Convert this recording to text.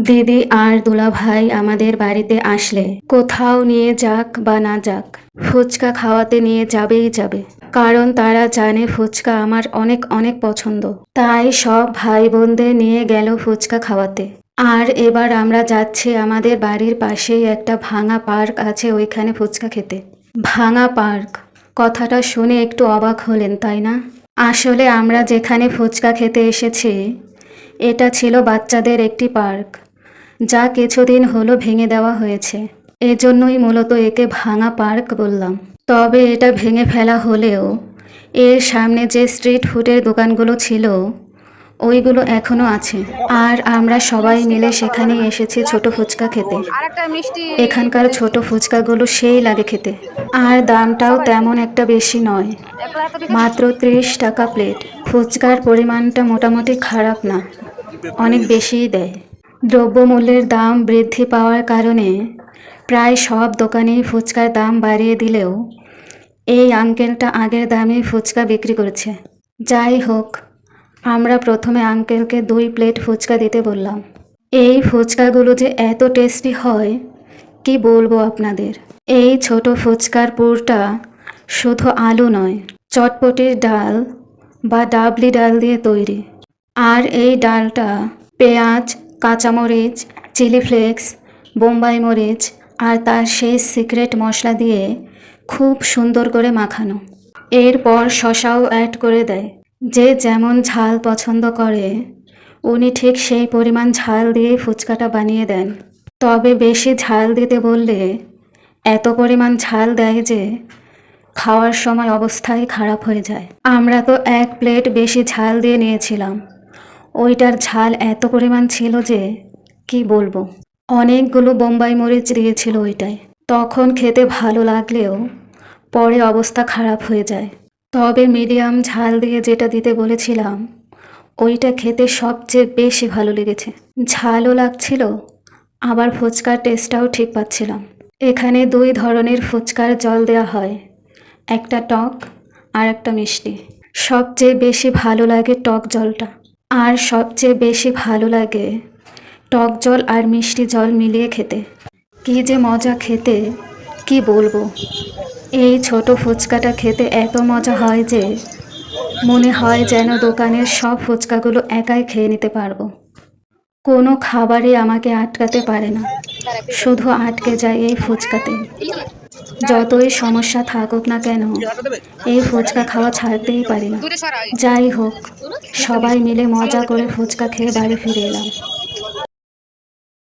দিদি আর দুলাভাই আমাদের বাড়িতে আসলে কোথাও নিয়ে যাক বা না যাক, ফুচকা খাওয়াতে নিয়ে যাবেই যাবে। কারণ তারা জানে ফুচকা আমার অনেক অনেক পছন্দ। তাই সব ভাই বোনদের নিয়ে গেল ফুচকা খাওয়াতে। আর এবার আমরা যাচ্ছি আমাদের বাড়ির পাশেই একটা ভাঙা পার্ক আছে, ওইখানে ফুচকা খেতে। ভাঙা পার্ক কথাটা শুনে একটু অবাক হলেন তাই না? আসলে আমরা যেখানে ফুচকা খেতে এসেছি এটা ছিল বাচ্চাদের একটি পার্ক, যা কিছুদিন হলো ভেঙে দেওয়া হয়েছে। এজন্যই মূলত একে ভাঙা পার্ক বললাম। তবে এটা ভেঙে ফেলা হলেও এর সামনে যে স্ট্রিট ফুডের দোকানগুলো ছিল ওইগুলো এখনো আছে। আর আমরা সবাই মিলে সেখানে এসেছি ছোট ফুচকা খেতে। এখানকার ছোট ফুচকাগুলো সেই লাগে খেতে। আর দামটাও তেমন একটা বেশি নয়, মাত্র 30 টাকা প্লেট। ফুচকার পরিমাণটা মোটামুটি খারাপ না, অনেক বেশিই দেয়। দ্রব্যমূল্যের দাম বৃদ্ধি পাওয়ার কারণে প্রায় সব দোকানেই ফুচকার দাম বাড়িয়ে দিলেও এই আঙ্কেলটা আগের দামেই ফুচকা বিক্রি করছে। যাই হোক, আমরা প্রথমে আঙ্কেলকে 2 প্লেট ফুচকা দিতে বললাম। এই ফুচকাগুলো যে এত টেস্টি হয় কি বলবো আপনাদের। এই ছোট ফুচকার পুরটা শুধু আলু নয়, চটপটির ডাল বা ডাবলি ডাল দিয়ে তৈরি। আর এই ডালটা পেঁয়াজ, কাঁচামরিচ, চিলি ফ্লেক্স, বোম্বাই মরিচ আর তার সেই সিক্রেট মশলা দিয়ে খুব সুন্দর করে মাখানো। এরপর শসাও অ্যাড করে দেয়। যে যেমন ঝাল পছন্দ করে উনি ঠিক সেই পরিমাণ ঝাল দিয়ে ফুচকাটা বানিয়ে দেন। তবে বেশি ঝাল দিতে বললে এত পরিমাণ ঝাল দেয় যে খাওয়ার সময় অবস্থাই খারাপ হয়ে যায়। আমরা তো 1 প্লেট বেশি ঝাল দিয়ে নিয়েছিলাম। ওইটার ঝাল এত পরিমাণ ছিল যে কি বলবো। অনেকগুলো বোম্বাই মরিচ দিয়েছিল ওইটায়। তখন খেতে ভালো লাগলেও পরে অবস্থা খারাপ হয়ে যায়। তবে মিডিয়াম ঝাল দিয়ে যেটা দিতে বলেছিলাম ওইটা খেতে সবচেয়ে বেশি ভালো লেগেছে। ঝালও লাগছিল, আবার ফুচকার টেস্টটাও ঠিক পাচ্ছিলাম। এখানে 2 ধরনের ফুচকার জল দেওয়া হয়, একটা টক আর একটা মিষ্টি। সবচেয়ে বেশি ভালো লাগে টক জলটা। আর সবচেয়ে বেশি ভালো লাগে টক জল আর মিষ্টি জল মিলিয়ে খেতে। কি যে মজা খেতে, কি বলবো। এই ছোট ফুচকাটা খেতে এত মজা হয় যে মনে হয় যেন দোকানের সব ফুচকাগুলো একাই খেয়ে নিতে পারবো। কোনো খাবারই আমাকে আটকাতে পারে না, শুধু আটকে যায় এই ফুচকাতে। যতই সমস্যা থাকুক না কেন এই ফুচকা খাওয়া ছাড়তেই পারি না। যাই হোক, সবাই মিলে মজা করে ফুচকা খেয়ে বাড়ি ফিরে এলাম।